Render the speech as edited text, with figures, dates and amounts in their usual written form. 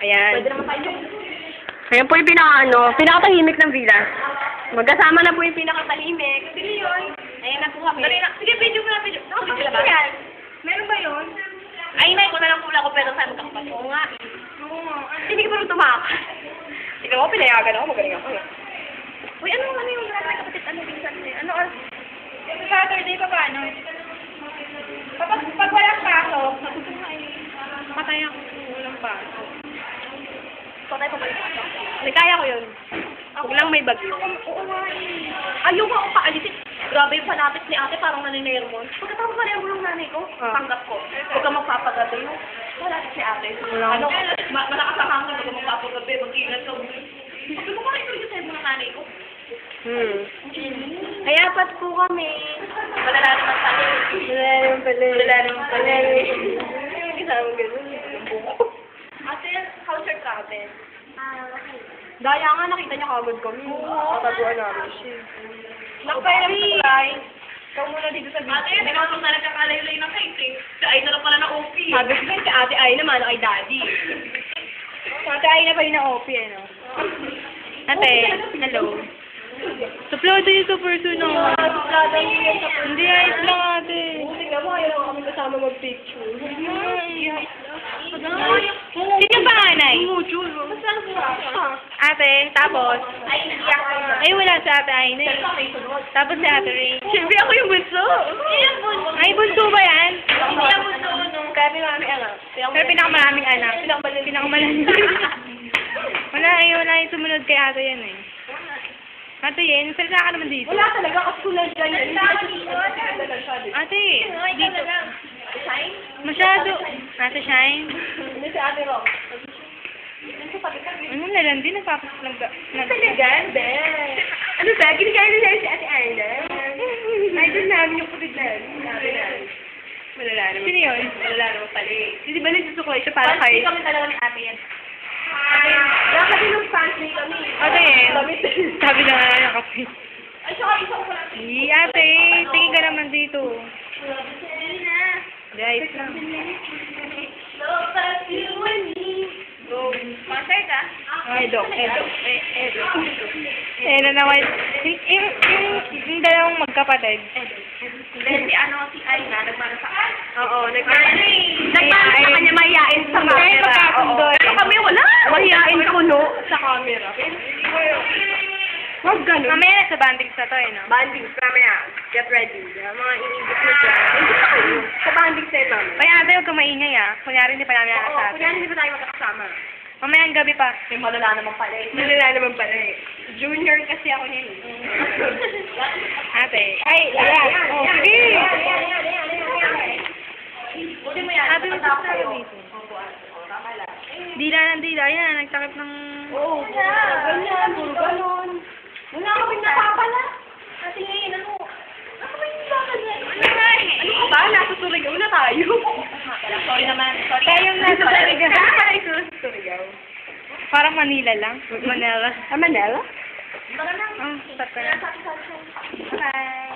Ayan. Pwede naman tayo. Ayan po yung pinakatahimik ng villa. Magkasama na po yung pinakatahimik. Sige yun. Ayan na po kami. Dali na. Sige, video mo na, video. Nakapidyo ba? Ayan. Meron ba yun? Ay, ko na lang pula ko pero saan magkakapat. Oo nga. Oo nga. Hindi ko pa rin tumakas. Ikaw ako, pinayagan ako. Magaling ako. Uy, ano yung lahat ng kapatid? Ano binsan niya? Ano or? Saturday pa paano? Pag walang pasok, Patay ako. Walang pasok. patay pa balik pasok. Hindi, kaya ko yun. Huwag lang may bagyo. Oo nga eh. Ayaw nga akong paalisin. Grabe yung panapit ni ate, parang naninermon. Pagkatapos na yung bulong nanay ko, tanggap ko. Huwag kang magpapagabi. Wala si ate. Ano, malakas ang hangin, huwag kang magpapagabi, mag-ingat ka. Sabi mo, bakit ito sa'yo ng nanay ko? Ay, apat po kami. Malala naman sa akin. Wala naman pala. Hindi sa amin ganun. Ate, how's your travel? Daya nga, nakita niya kagad kami. Tataguan namin siya. Nakapairam sa fly. Ikaw muna dito sa video. Ate, hindi ka na nagkakalaylay ng catering. Si Ay na lang pala na OP. Sabi ko si ate ay naman, kay daddy. Ate ay na pa yun na OP, ano? Ate, hello. Suplado yung sa person, no? Hindi, ayos lang, ate. Tingnan mo, ayaw kami kasama mag-picture. Sino ba, anay? Ate, tapos? Ay, wala si ate ay na eh. Tapos si ate Ray. Siyempre ako yung bunso. Ay, bunso ba yan? Hindi ang gusto nung kami mami anak. Pero pinakamaraming anak. Pinakamaraming. Wala yung sumunod kay ate yan eh. Ate Yen, salita ka naman dito. Wala talaga, kasi kulay dyan. Ate, dito. Masyado. Ate Shine. Hindi si ate Ro. Ano na lang din, nagpapasalang ba? Talagan, be. Ano ba? Ginigay na si ate Arna. Idol namin yung putid na. Malala naman. Sino yun? Malala naman pala eh. Hindi ba nagsusuklay siya para kay... Hindi kami talaga ni ate yan. Kaya kasi nung fans ni kami. Ate Yen, sabi na nga nakapit. Ay, saka isa ko pala. Ate, tingin ka naman dito. Hindi na. Guys lang. Love us, you and me. Go. Concert ah? Edo. Na naman. Yung dalawang magkapatid. Then si ano, si Aina, nagmano sa akin. Oo, Nagmano sa kanya, mahihain sa camera. Ay, magkasundo. Pero kami wala. Mahihain kuno sa camera. Huwag ganun. Mamaya sa bandings na to eh, no? Bandings, mamaya. Get ready. Mga iingit na dyan. Hindi pa kayo. Sa bandings na yun, mami. Kaya ate, huwag ka maingay ah. Kunyari hindi pa namin Oo, nakasabi. kunyari hindi pa tayo magkakasama. Mamaya ang gabi pa. May malala naman pala eh. Malala naman pala eh. Junior kasi ako niyan eh. Ate. Ay, ayan. Oh, sige. Buti mo yan. Ate, may Patapos sasama kayo. dito. Opo, tama lang. Dila yan. Nagtakip ng... Oo, ganyan. Puro ganon. Wala kaming napapala. Kasi ngayon, ano ba yung nagkakala? Ano ka ba? Nasa Surigao na tayo. Sorry naman. Sorry. Kaya yung nasa Surigao. Surigao. Surigao. Parang Manila lang. Manila. Manila? Baka lang. Oh, stop ka na. Bye.